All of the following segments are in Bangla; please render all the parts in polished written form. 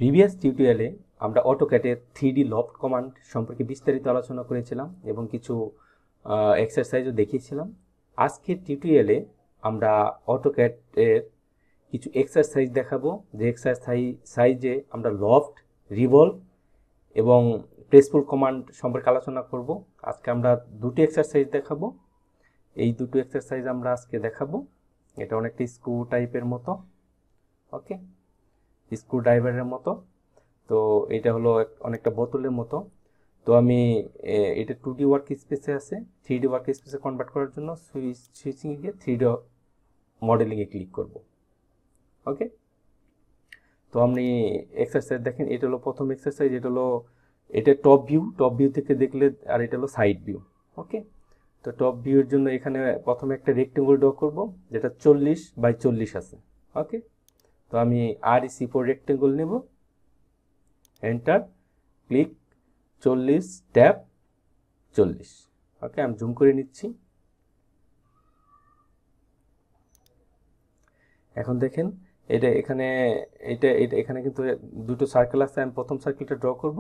প্রিভিয়াস টিউটোরিয়ালে আমরা অটোক্যাডের 3D লফট কমান্ড সম্পর্কে বিস্তারিত আলোচনা করেছিলাম এবং কিছু এক্সারসাইজও দেখিয়েছিলাম। আজকের টিউটোরিয়ালে আমরা অটোক্যাডের কিছু এক্সারসাইজ দেখাবো, যে এক্সারসাইজে আমরা লফট, রিভলভ এবং প্রেসফুল কমান্ড সম্পর্কে আলোচনা করব। আজকে আমরা দুটো এক্সারসাইজ দেখাবো। এই দুটো এক্সারসাইজ আমরা আজকে দেখাবো। এটা অনেকটা স্ক্রু টাইপের মতো, ওকে, স্ক্রু ড্রাইভারের মতো। তো এটা হলো অনেকটা বোতলের মতো। তো আমি এটা 2D ওয়ার্ক স্পেসে আছে, 3D ওয়ার্ক স্পেসে কনভার্ট করার জন্য সুইচিংয়ে গিয়ে 3D মডেলিংয়ে ক্লিক করব। ওকে, তো আপনি এক্সারসাইজ দেখেন, এটা হলো প্রথম এক্সারসাইজ। এটা টপ ভিউ থেকে দেখলে, আর এটা হলো সাইড ভিউ। ওকে, তো টপ ভিউর জন্য এখানে প্রথমে একটা রেক্টেঙ্গল ড্র করব, যেটা 40 বাই 40 আছে। ওকে, তো আমি REC4 রেক্টেঙ্গল নেব, এন্টার, ক্লিক, 40 ট্যাব 40। ওকে, আমি জুম করে নিচ্ছি। এখন দেখেন এখানে কিন্তু দুটো সার্কেল আছে। আমি প্রথম সার্কেলটা ড্র করব,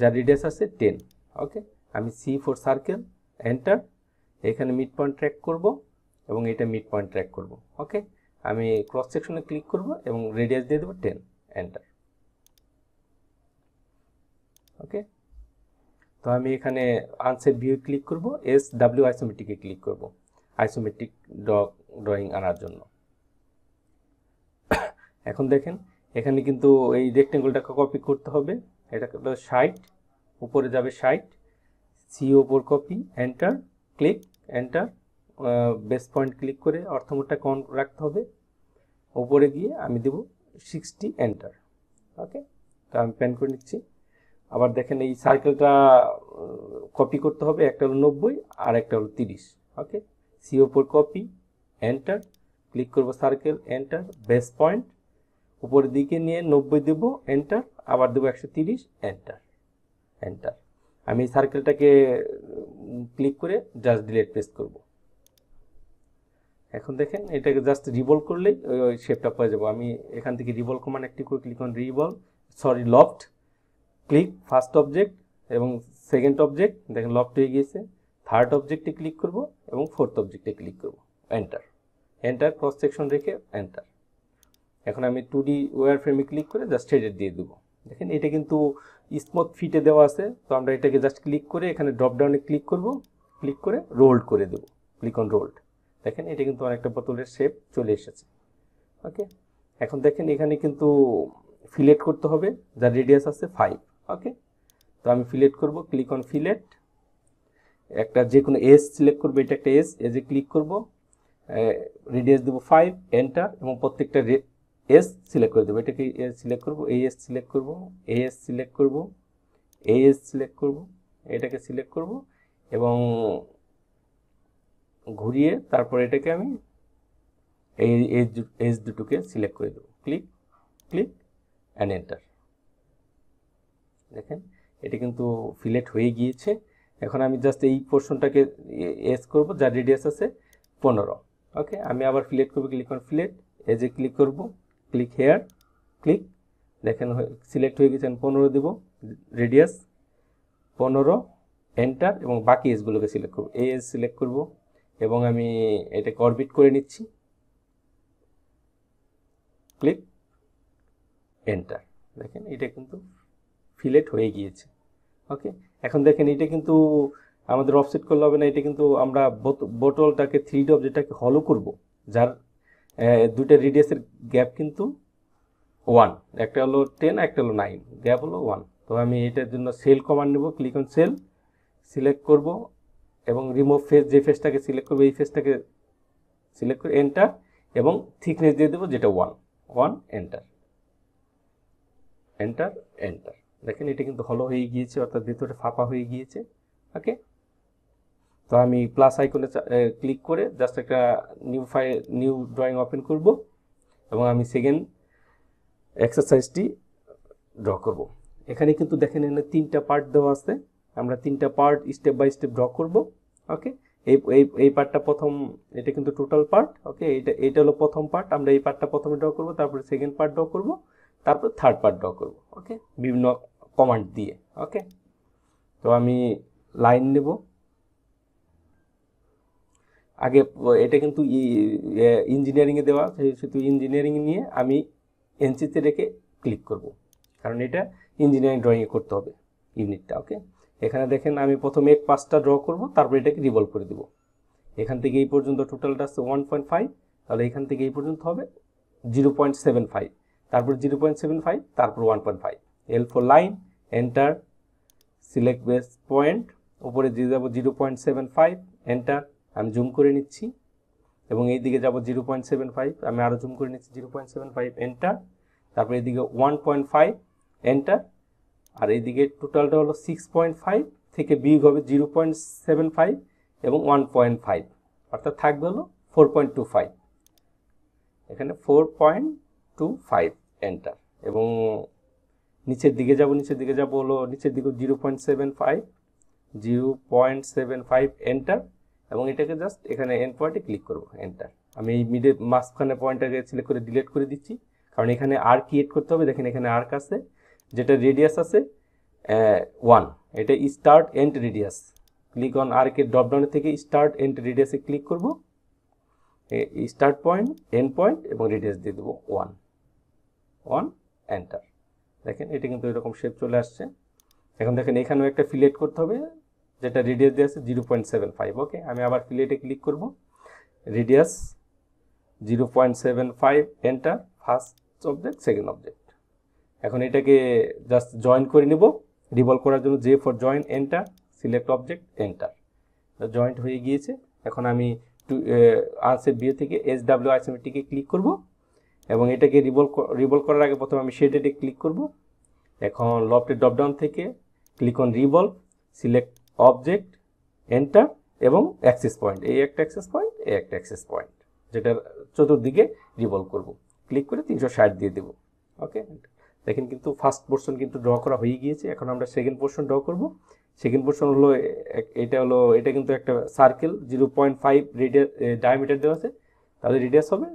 যার রেডিয়াস আছে 10। ওকে, আমি C4 সার্কেল, এন্টার, এখানে মিড পয়েন্ট ট্র্যাক করব এবং এটা মিড পয়েন্ট ট্র্যাক করব। ওকে, আমি ক্রস সেকশনে ক্লিক করব এবং রেডিয়াস দিয়ে দেবো 10, এন্টার। ওকে, তো আমি এখানে আনসেট ভিউ ক্লিক করব, SW আইসোমেট্রিকে ক্লিক করব, আইসোমেট্রিক ড্রয়িং আনার জন্য। এখন দেখেন এখানে কিন্তু এই রেক্টেঙ্গলটাকে কপি করতে হবে। এটা হলো 60, উপরে যাবে 60, সি ওপর copy, enter, click, enter, base point click করে অর্থমোডটা কন রাখতে হবে। উপরে গিয়ে আমি দেব 60, এন্টার। ওকে, তো আমি প্যান করে নিচ্ছি। আবার দেখেন এই সার্কেলটা কপি করতে হবে, একটা হলো 90 আর একটা হলো 30। ওকে, সি ওপর কপি, এন্টার, ক্লিক করব সার্কেল, এন্টার, বেস পয়েন্ট উপরের দিকে নিয়ে 90 দেব, এন্টার, আবার দেবো 130, এন্টার, এন্টার। আমি এই সার্কেলটাকে ক্লিক করে জাস্ট ডিলিট প্রেস করব। এখন দেখেন এটাকে জাস্ট রিভলভ করলেই ওই শেপটা পেয়ে যাবো। আমি এখান থেকে রিভলভ কমান্ড একটি করে click on loft, click first object এবং সেকেন্ড অবজেক্ট, দেখেন লফট হয়ে গিয়েছে। থার্ড অবজেক্টে ক্লিক করব এবং ফোর্থ অবজেক্টে ক্লিক করব, এন্টার, এন্টার, ক্রস সেকশন রেখে এন্টার। এখন আমি 2D ওয়্যার ফ্রেমে ক্লিক করে জাস্ট শেডেড দিয়ে দেবো। দেখেন এটা কিন্তু স্মুথ ফিটে দেওয়া আছে। তো আমরা এটাকে জাস্ট ক্লিক করে এখানে ড্রপ ডাউনে ক্লিক করব, ক্লিক করে রোল্ড করে দেব, ক্লিক অন রোল্ড। দেখেন এটা কিন্তু অনেকটা বোতলের শেপ চলে এসেছে। ওকে, এখন দেখেন এখানে কিন্তু ফিলেট করতে হবে, যার রেডিয়াস আছে 5। ওকে, তো আমি ফিলেট করব, ক্লিক অন ফিলেট, একটা যে কোনো এস সিলেক্ট করবো, এটা একটা এজে ক্লিক করব, রেডিয়াস দেবো 5, এন্টার, এবং প্রত্যেকটা এস সিলেক্ট করে দেবো। এটাকে সিলেক্ট করব, এস সিলেক্ট করব, এস সিলেক্ট করব, এস সিলেক্ট করব, এটাকে সিলেক্ট করব এবং ঘুরিয়ে তারপর এটাকে আমি এই এজ দুটোকে সিলেক্ট করে দেবো, ক্লিক, ক্লিক অ্যান্ড এন্টার। দেখেন এটা কিন্তু ফিলেট হয়ে গিয়েছে। এখন আমি জাস্ট এই পোর্শনটাকে এস করব, যার রেডিয়াস আছে 15। ওকে, আমি আবার ফিলেট করব, ক্লিক অন ফিলেট, এজে ক্লিক করব, ক্লিক হেয়ার, ক্লিক, দেখেন সিলেক্ট হয়ে গেছে। 15 দেব, রেডিয়াস 15, এন্টার, এবং বাকি এজগুলোকে সিলেক্ট করব, এই এজ সিলেক্ট করব এবং আমি এটাকে অরবিট করে নিচ্ছি, ক্লিক, এন্টার। দেখেন এটা কিন্তু ফিলেট হয়ে গিয়েছে। ওকে, এখন দেখেন এটা কিন্তু আমাদের অফসেট করলে হবে না, এটা কিন্তু আমরা বোতলটাকে 3D অবজেক্টটাকে হলো করব, যার দুইটা রেডিয়াসের গ্যাপ কিন্তু 1, একটা হলো 10, একটা হলো 9, গ্যাপ হলো 1। তো আমি এটার জন্য সেল কমান্ড নেব, ক্লিক অন সেল, সিলেক্ট করব এবং রিমুভ ফেস, যে ফেসটাকে সিলেক্ট করবো এই ফেসটাকে সিলেক্ট করে এন্টার এবং থিকনেস দিয়ে দেবো, যেটা 1, এন্টার, এন্টার, এন্টার। দেখেন এটা কিন্তু হলো হয়ে গিয়েছে, অর্থাৎ ভেতরে ফাঁপা হয়ে গিয়েছে। ওকে, তো আমি প্লাস আইকনে ক্লিক করে জাস্ট একটা নিউ ড্রয়িং ওপেন করব এবং আমি সেকেন্ড এক্সারসাইজটি ড্র করব। এখানে কিন্তু দেখেন এখানে 3টা পার্ট দেওয়া আছে, আমরা 3টা part step by step draw করব। ওকে, এই পার্টটা প্রথম, এটা কিন্তু টোটাল পার্ট। ওকে, এটা হলো প্রথম পার্ট, আমরা এই পার্টটা প্রথমে ড্র করব, তারপরে সেকেন্ড পার্ট ড্র করব, তারপর থার্ড পার্ট ড্র করব। ওকে, বিভিন্ন কমান্ড দিয়ে। ওকে, তো আমি লাইন নেব। আগে এটা কিন্তু ইঞ্জিনিয়ারিংয়ে দেওয়া, সেহেতু ইঞ্জিনিয়ারিং নিয়ে আমি এনসিতে রেখে ক্লিক করব, কারণ এটা ইঞ্জিনিয়ারিং ড্রয়িংয়ে করতে হবে ইউনিটটা। ওকে, এখানে দেখেন আমি প্রথমে এক পাঁচটা ড্র করব, তারপর এটাকে রিভলভ করে দেব। এখান থেকে এই পর্যন্ত টোটালটা আছে 1.5, তাহলে এখান থেকে এই পর্যন্ত হবে 0.75, তারপর 0.75, তারপর 1.5। L for line, enter, select base point, উপরে দিয়ে যাব 0.75, এন্টার। আমি জুম করে নিচ্ছি এবং এই দিকে যাব 0.75, আমি আরও জুম করে নিচ্ছি 0.75, এন্টার। তারপর এদিকে 1.5, এন্টার। আর এইদিকে টোটালটা হলো 6.5, থেকে বিগ হবে 0.75 এবং 1.5, অর্থাৎ থাকবে হলো 4.25, এখানে 4.25, এন্টার। এবং নিচের দিকে যাব হলো নিচের দিকে 0.75, এন্টার। এবং এটাকে জাস্ট এখানে এন্ড পয়েন্টে ক্লিক করব, এন্টার। আমি এই মিডে মাঝখানে পয়েন্টটাকে সিলেক্ট করে ডিলিট করে দিচ্ছি, কারণ এখানে আর ক্রিয়েট করতে হবে। দেখেন এখানে আর্ক আছে, যেটা রেডিয়াস আছে 1, এটা start end radius. Click on আর্কের ড্রপডাউনের থেকে স্টার্ট এন্ড রেডিয়াসে ক্লিক করব, স্টার্ট পয়েন্ট, এন্ড পয়েন্ট এবং রেডিয়াস দিয়ে দেবো 1, এন্টার। দেখেন এটা কিন্তু এরকম শেপ চলে আসছে। এখন দেখেন এখানেও একটা ফিলেট করতে হবে, যেটা রেডিয়াস দিয়ে আছে 0.75। ওকে, আমি আবার ফিলেটে ক্লিক করব, radius 0.75, enter. First object, second object. এখন এটাকে জাস্ট জয়েন করে নেব। রিভলভ করার জন্য J for join, enter, select object, enter. Joint হয়ে গিয়েছে। এখন আমি আনসেট ভিউ থেকে SW আইসোমেট্রিকে ক্লিক করব এবং এটাকে রিভলভ করার আগে প্রথমে আমি শেডেডে ক্লিক করব। এখন লফটের ড্রপডাউন থেকে click on revolve, select object, enter এবং অ্যাক্সেস পয়েন্ট, এই একটা অ্যাক্সেস পয়েন্ট, এই একটা অ্যাক্সেস পয়েন্ট, যেটার চতুর্দিকে রিভলভ করব। ক্লিক করে 360 দিয়ে দেব। ওকে, দেখেন কিন্তু ফার্স্ট পোর্শন কিন্তু ড্র করা হয়ে গিয়েছে। এখন আমরা সেকেন্ড পোর্শন ড্র করব। সেকেন্ড পোর্শন হলো এটা কিন্তু একটা সার্কেল, 0.5 রেডিয়াস ডায়ামিটার দেওয়া আছে, তাহলে রেডিয়াস হবে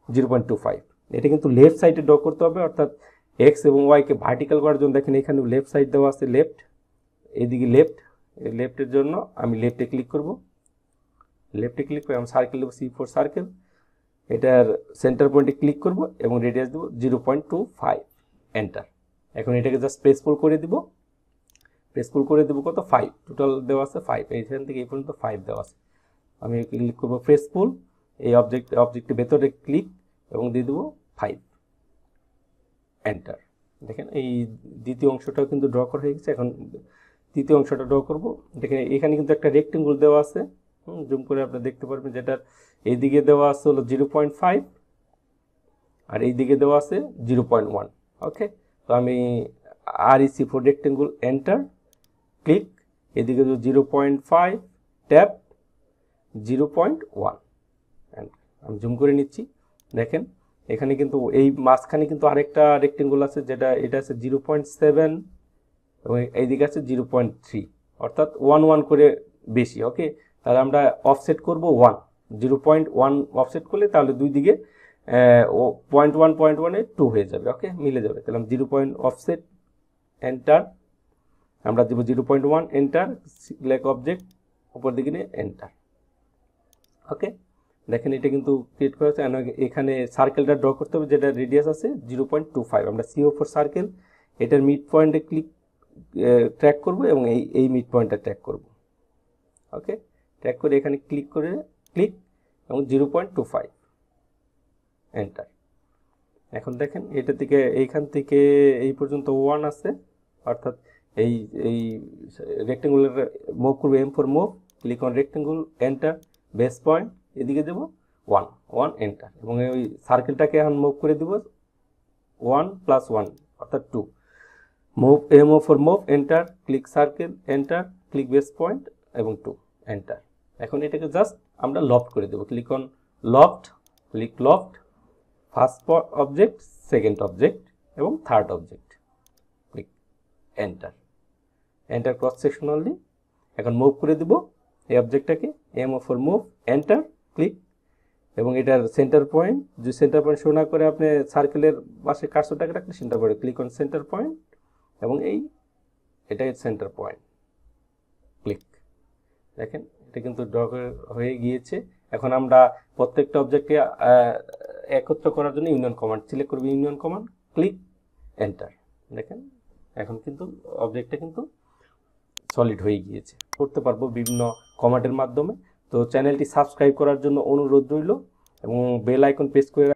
0.25। এটা কিন্তু লেফট সাইডে ড্র করতে হবে, অর্থাৎ এক্স এবং ওয়াইকে ভার্টিক্যাল করার জন্য দেখেন এখানে লেফট সাইড দেওয়া আছে, লেফট, এদিকে লেফটের জন্য আমি লেফটে ক্লিক করব। লেফটে ক্লিক করে আমি সার্কেল দেবো, C4 সার্কেল, এটার সেন্টার পয়েন্টে ক্লিক করব এবং রেডিয়াস দেবো 0.25, এন্টার। এখন এটাকে জাস্ট প্রেস পুল করে দিব। কত, 5, টোটাল দেওয়া আছে 5, এইখান থেকে এই পর্যন্ত 5 দেওয়া আছে। আমি ক্লিক করব প্রেস পুল, এই অবজেক্টের ভেতরে ক্লিক এবং দিয়ে দেবো 5, এন্টার। দেখেন এই দ্বিতীয় অংশটাও কিন্তু ড্র করা হয়ে গেছে। এখন তৃতীয় অংশটা ড্র করব। দেখেন এখানে কিন্তু একটা রেক্টেঙ্গল দেওয়া আছে, জুম করে আপনি দেখতে পারবেন, যেটার এইদিকে দেওয়া আছে হলো 0.5 আর এইদিকে দেওয়া আছে 0.1। ওকে, তো আমি REC4 রেক্টেঙ্গল, এন্টার, ক্লিক, এদিকে 0.5, ট্যাপ 0.1, আমি জুম করে নিচ্ছি। দেখেন এখানে কিন্তু এই মাঝখানে কিন্তু আরেকটা রেক্টেঙ্গল আছে, এটা আছে 0.7 এবং এইদিকে আছে 0.3, অর্থাৎ 1 করে বেশি। ওকে, তাহলে আমরা অফসেট করব 0.1 অফসেট করলে তাহলে দুই দিকে 0.1 2 হয়ে যাবে। ওকে, মিলে যাবে। তাহলে 0 অফসেট, এন্টার, আমরা দেবো 0.1, এন্টার, সিলেক্ট অবজেক্ট, উপর দিকে নিয়ে এন্টার। ওকে, দেখেন এটা কিন্তু ক্রিয়েট করা হচ্ছে। এখানে সার্কেলটা ড্র করতে হবে, যেটা রেডিয়াস আছে 0.25। আমরা CO4 সার্কেল, এটার মিড পয়েন্টে ট্র্যাক করব এবং এই মিড পয়েন্টটা ট্র্যাক করব। ওকে, ট্র্যাক করে এখানে ক্লিক এবং 0.25, এন্টার। এখন দেখেন এটা থেকে এইখান থেকে এই পর্যন্ত 1 আছে, অর্থাৎ এই রেক্টেঙ্গুলার মুভ করবো, M for move, click on rectangle, enter, base point, এদিকে দেবো 1, এন্টার। এবং ওই সার্কেলটাকে এখন মুভ করে দেবো 1 + 1 অর্থাৎ 2। Move, M for move, enter, click circle, enter, click base point এবং 2, এন্টার। এখন এটাকে জাস্ট আমরা লফট করে দেবো। Click on loft, click loft, first object, second object এবং third object, click enter, cross sectionally. এখন মুভ করে দেব এই অবজেক্টটাকে, M for move, enter, click এবং এটার সেন্টার পয়েন্ট, যে সেন্টার পয়েন্ট শো না করে আপনি সার্কেলের পাশে কার্সরটাকে রাখলে centre point, click on centre point, এবং এটাই সেন্টার পয়েন্ট, ক্লিক। দেখেন এটা কিন্তু ড্র হয়ে গিয়েছে। এখন আমরা প্রত্যেকটা অবজেক্টকে একত্র করার জন্য ইউনিয়ন কমান্ড সিলেক্ট করব, ইউনিয়ন কমান্ড, ক্লিক, এন্টার। দেখেন এখন কিন্তু অবজেক্টটা কিন্তু সলিড হয়ে গিয়েছে। করতে পারবো বিভিন্ন কমান্ডের মাধ্যমে। তো চ্যানেলটি সাবস্ক্রাইব করার জন্য অনুরোধ রইল এবং বেল আইকন প্রেস করে